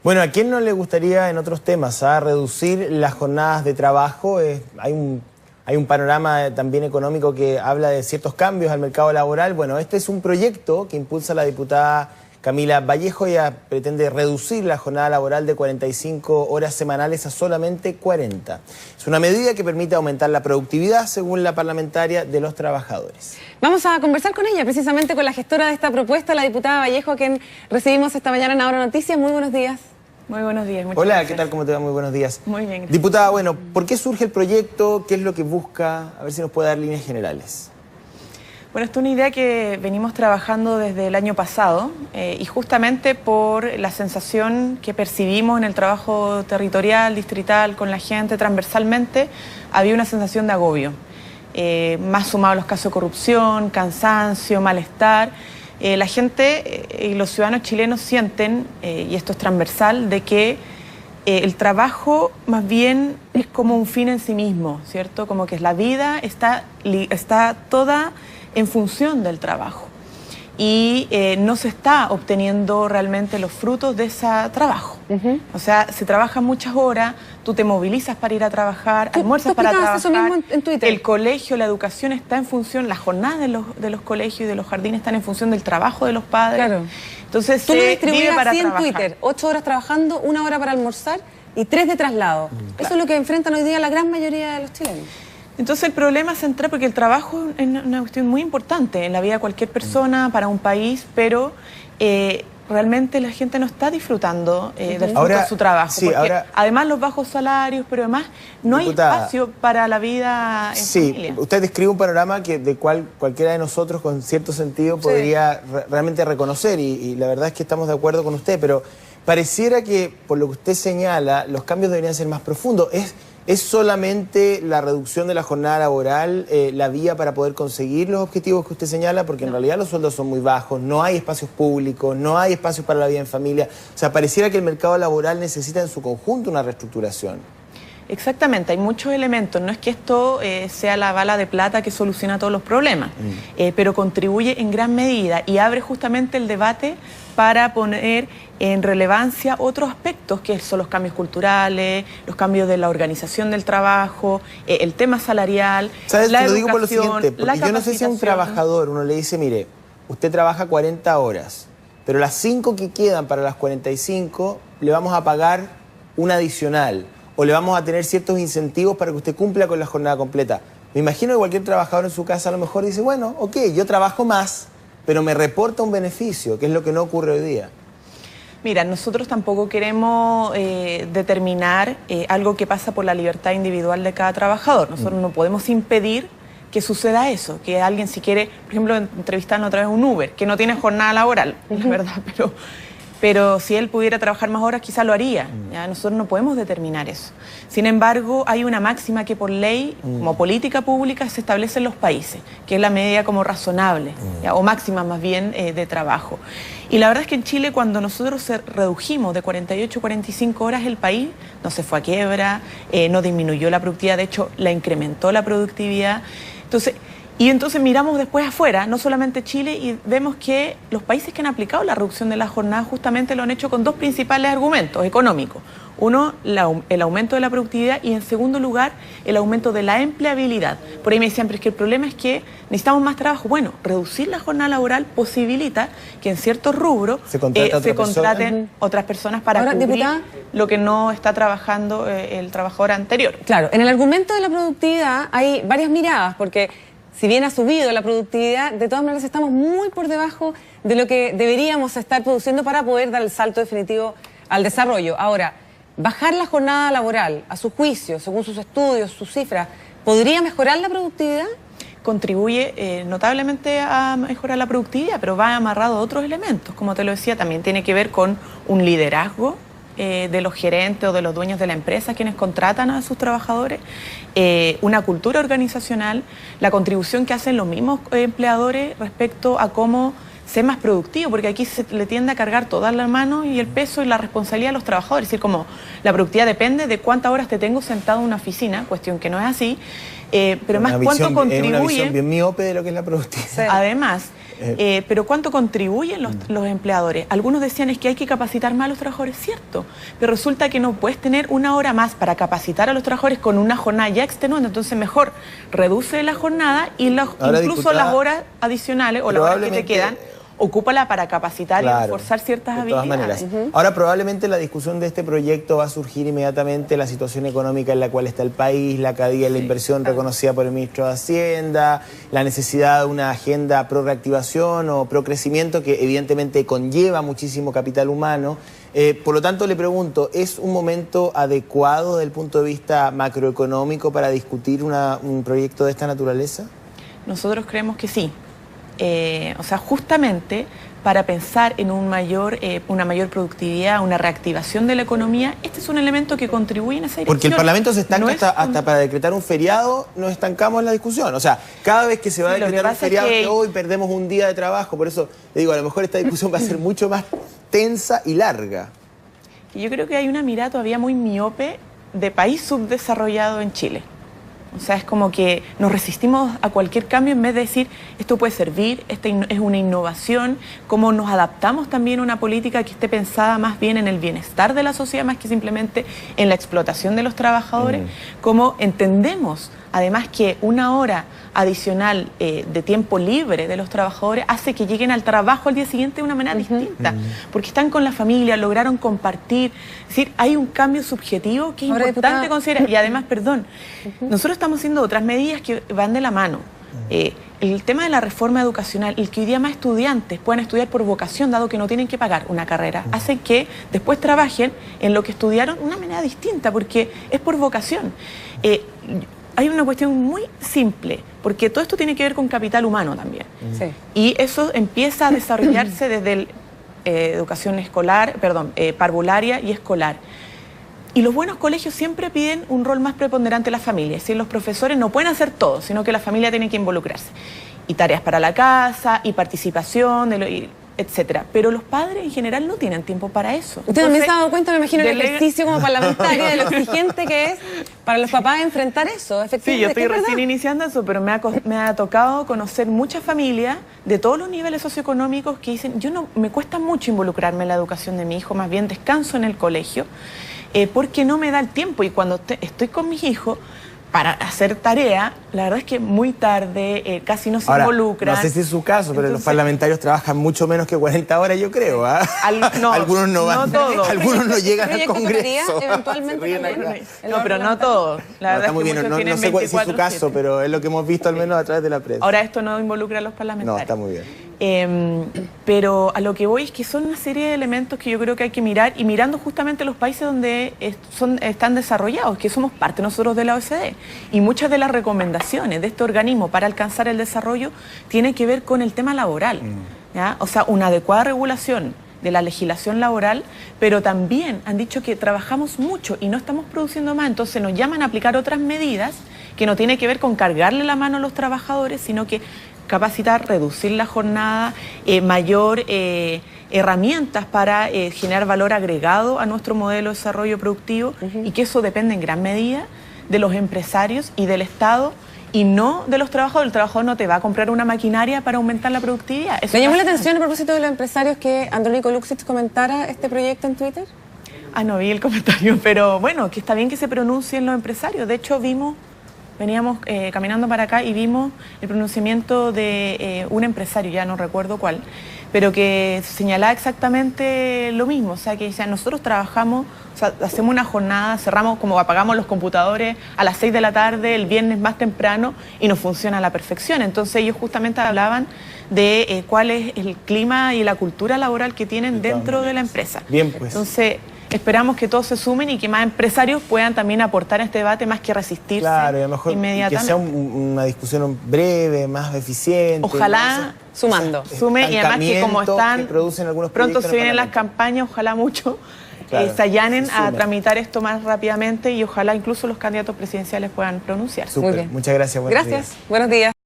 Bueno, ¿a quién no le gustaría en otros temas reducir las jornadas de trabajo? Hay un panorama también económico que habla de ciertos cambios al mercado laboral. Bueno, este es un proyecto que impulsa la diputada Camila Vallejo. Ella pretende reducir la jornada laboral de 45 horas semanales a solamente 40. Es una medida que permite aumentar la productividad, según la parlamentaria, de los trabajadores. Vamos a conversar con ella, precisamente con la gestora de esta propuesta, la diputada Vallejo, a quien recibimos esta mañana en Ahora Noticias. Muy buenos días. Muy buenos días. Hola, gracias. ¿qué tal? ¿Cómo te va? Muy buenos días. Muy bien, gracias. Diputada, bueno, ¿por qué surge el proyecto? ¿Qué es lo que busca? A ver si nos puede dar líneas generales. Bueno, esta es una idea que venimos trabajando desde el año pasado y justamente por la sensación que percibimos en el trabajo territorial, distrital, con la gente, transversalmente, había una sensación de agobio. Más sumado a los casos de corrupción, cansancio, malestar. La gente y los ciudadanos chilenos sienten, y esto es transversal, de que el trabajo más bien es como un fin en sí mismo, ¿cierto? Como que la vida está toda en función del trabajo y no se está obteniendo realmente los frutos de ese trabajo. O sea, se trabaja muchas horas, tú te movilizas para ir a trabajar, almuerzas para trabajar. Eso mismo en Twitter. El colegio, la educación está en función, las jornadas de los colegios y de los jardines están en función del trabajo de los padres. Claro. Entonces, tú lo vive distribuías para así trabajar. en Twitter: 8 horas trabajando, 1 hora para almorzar y 3 de traslado. Eso es lo que enfrentan hoy día la gran mayoría de los chilenos. Entonces el problema central, porque el trabajo es una cuestión muy importante en la vida de cualquier persona, para un país, pero realmente la gente no está disfrutando del fruto de su trabajo. Sí, porque además los bajos salarios, pero además no diputada, hay espacio para la vida en familia. Usted describe un panorama de cualquiera de nosotros con cierto sentido podría realmente reconocer y la verdad es que estamos de acuerdo con usted, pero pareciera que por lo que usted señala, los cambios deberían ser más profundos. ¿Es solamente la reducción de la jornada laboral la vía para poder conseguir los objetivos que usted señala? Porque en realidad los sueldos son muy bajos, no hay espacios públicos, no hay espacios para la vida en familia. O sea, pareciera que el mercado laboral necesita en su conjunto una reestructuración. Exactamente, hay muchos elementos. No es que esto sea la bala de plata que soluciona todos los problemas, pero contribuye en gran medida y abre justamente el debate para poner en relevancia otros aspectos, que son los cambios culturales, los cambios de la organización del trabajo, el tema salarial, ¿sabes? la Te lo digo por lo educación, siguiente, porque yo no sé si a un trabajador uno le dice, mire, usted trabaja 40 horas, pero las 5 que quedan para las 45 le vamos a pagar una adicional, o le vamos a tener ciertos incentivos para que usted cumpla con la jornada completa. Me imagino que cualquier trabajador en su casa a lo mejor dice, bueno, ok, yo trabajo más, pero me reporta un beneficio, que es lo que no ocurre hoy día. Mira, nosotros tampoco queremos determinar algo que pasa por la libertad individual de cada trabajador. Nosotros no podemos impedir que suceda eso, que alguien si quiere, por ejemplo, entrevistarnos a través de un Uber, que no tiene jornada laboral, la verdad, pero si él pudiera trabajar más horas, quizá lo haría. ¿Ya? Nosotros no podemos determinar eso. Sin embargo, hay una máxima que por ley, como política pública, se establece en los países, que es la medida como razonable, ¿ya? O máxima más bien de trabajo. Y la verdad es que en Chile, cuando nosotros redujimos de 48 a 45 horas, el país no se fue a quiebra, no disminuyó la productividad, de hecho, la incrementó la productividad. Entonces miramos después afuera, no solamente Chile, y vemos que los países que han aplicado la reducción de la jornada justamente lo han hecho con dos principales argumentos económicos. Uno, el aumento de la productividad y en segundo lugar, el aumento de la empleabilidad. Por ahí me decían, pero es que el problema es que necesitamos más trabajo. Bueno, reducir la jornada laboral posibilita que en ciertos rubros se contraten otras personas para cubrir lo que no está trabajando el trabajador anterior. Claro, en el argumento de la productividad hay varias miradas, porque si bien ha subido la productividad, de todas maneras estamos muy por debajo de lo que deberíamos estar produciendo para poder dar el salto definitivo al desarrollo. Ahora, bajar la jornada laboral, a su juicio, según sus estudios, sus cifras, ¿podría mejorar la productividad? Contribuye notablemente a mejorar la productividad, pero va amarrado a otros elementos. Como te lo decía, también tiene que ver con un liderazgo de los gerentes o de los dueños de la empresa, quienes contratan a sus trabajadores, una cultura organizacional, la contribución que hacen los mismos empleadores respecto a cómo ser más productivo, porque aquí se le tiende a cargar todas las manos y el peso y la responsabilidad a los trabajadores. Es decir, como la productividad depende de cuántas horas te tengo sentado en una oficina, cuestión que no es así, pero más cuánto contribuye. Es una visión bien miope de lo que es la productividad. Sí. Además, pero ¿cuánto contribuyen los empleadores? Algunos decían es que hay que capacitar más a los trabajadores, cierto, pero resulta que no puedes tener una hora más para capacitar a los trabajadores con una jornada ya extenuante, entonces mejor reduce la jornada y incluso las horas adicionales o las horas que te quedan, ocúpala para capacitar y reforzar ciertas habilidades. De todas maneras. Ahora, probablemente la discusión de este proyecto va a surgir inmediatamente la situación económica en la cual está el país, la caída de la inversión reconocida por el ministro de Hacienda, la necesidad de una agenda pro reactivación o pro crecimiento que evidentemente conlleva muchísimo capital humano. Por lo tanto, le pregunto, ¿es un momento adecuado desde el punto de vista macroeconómico para discutir un proyecto de esta naturaleza? Nosotros creemos que sí. O sea, justamente para pensar en una mayor productividad, una reactivación de la economía, este es un elemento que contribuye en esa dirección. Porque el Parlamento se estanca hasta para decretar un feriado, nos estancamos en la discusión. O sea, cada vez que se va a decretar un feriado, que hoy perdemos un día de trabajo. Por eso le digo, a lo mejor esta discusión va a ser mucho más tensa y larga. Y yo creo que hay una mirada todavía muy miope de país subdesarrollado en Chile. O sea, es como que nos resistimos a cualquier cambio en vez de decir, esto puede servir, esta es una innovación, cómo nos adaptamos también a una política que esté pensada más bien en el bienestar de la sociedad, más que simplemente en la explotación de los trabajadores, cómo entendemos además que una hora adicional de tiempo libre de los trabajadores hace que lleguen al trabajo al día siguiente de una manera distinta, porque están con la familia, lograron compartir, es decir, hay un cambio subjetivo que es importante considerar. Y además, perdón, nosotros estamos haciendo otras medidas que van de la mano. El tema de la reforma educacional, el que hoy día más estudiantes puedan estudiar por vocación, dado que no tienen que pagar una carrera, hace que después trabajen en lo que estudiaron de una manera distinta, porque es por vocación. Hay una cuestión muy simple, porque todo esto tiene que ver con capital humano también. Sí. Y eso empieza a desarrollarse desde educación escolar, parvularia y escolar. Y los buenos colegios siempre piden un rol más preponderante de la familia. Es decir, los profesores no pueden hacer todo, sino que la familia tiene que involucrarse. Y tareas para la casa, y participación, etcétera. Pero los padres en general no tienen tiempo para eso. Usted también se ha dado cuenta, me imagino, el ejercicio como parlamentaria de lo exigente que es para los papás enfrentar eso, efectivamente. Sí, yo estoy recién iniciando eso, pero me ha tocado conocer muchas familias de todos los niveles socioeconómicos que dicen, me cuesta mucho involucrarme en la educación de mi hijo, más bien descanso en el colegio, porque no me da el tiempo. Y cuando estoy con mis hijos, para hacer tarea, la verdad es que muy tarde, casi no se involucran. No sé si es su caso, pero los parlamentarios trabajan mucho menos que 40 horas, yo creo. Algunos no van, algunos no llegan al Congreso. No, pero no todos. La verdad es que muchos tienen 24/7. No sé si es su caso, pero es lo que hemos visto al menos a través de la prensa. Ahora esto no involucra a los parlamentarios. No, está muy bien. Pero a lo que voy es que son una serie de elementos que yo creo que hay que mirar, y mirando justamente los países donde están desarrollados, que somos parte nosotros de la OECD. Y muchas de las recomendaciones de este organismo para alcanzar el desarrollo tienen que ver con el tema laboral, ¿ya? O sea, una adecuada regulación de la legislación laboral, pero también han dicho que trabajamos mucho y no estamos produciendo más, entonces nos llaman a aplicar otras medidas que no tienen que ver con cargarle la mano a los trabajadores, sino que capacitar, reducir la jornada, mayor herramientas para generar valor agregado a nuestro modelo de desarrollo productivo, y que eso depende en gran medida de los empresarios y del Estado, y no de los trabajadores. El trabajador no te va a comprar una maquinaria para aumentar la productividad. ¿Le llamó la atención a propósito de los empresarios que Andrónico Luksic comentara este proyecto en Twitter? No vi el comentario, pero bueno, que está bien que se pronuncien los empresarios. De hecho, veníamos caminando para acá y vimos el pronunciamiento de un empresario, ya no recuerdo cuál, pero que señalaba exactamente lo mismo. O sea, que decía, nosotros trabajamos, o sea, hacemos una jornada, cerramos, como apagamos los computadores a las 6 de la tarde, el viernes más temprano, y nos funciona a la perfección. Entonces ellos justamente hablaban de cuál es el clima y la cultura laboral que tienen dentro de la empresa. Bien, pues. Entonces esperamos que todos se sumen y que más empresarios puedan también aportar a este debate más que resistirse. Claro, y a lo mejor inmediatamente. Que sea una discusión breve, más eficiente. Ojalá sumando. Sume, y además que como están, pronto se vienen las campañas, ojalá mucho, se allanen a tramitar esto más rápidamente, y ojalá incluso los candidatos presidenciales puedan pronunciarse. Súper, muchas gracias. Gracias, buenos días.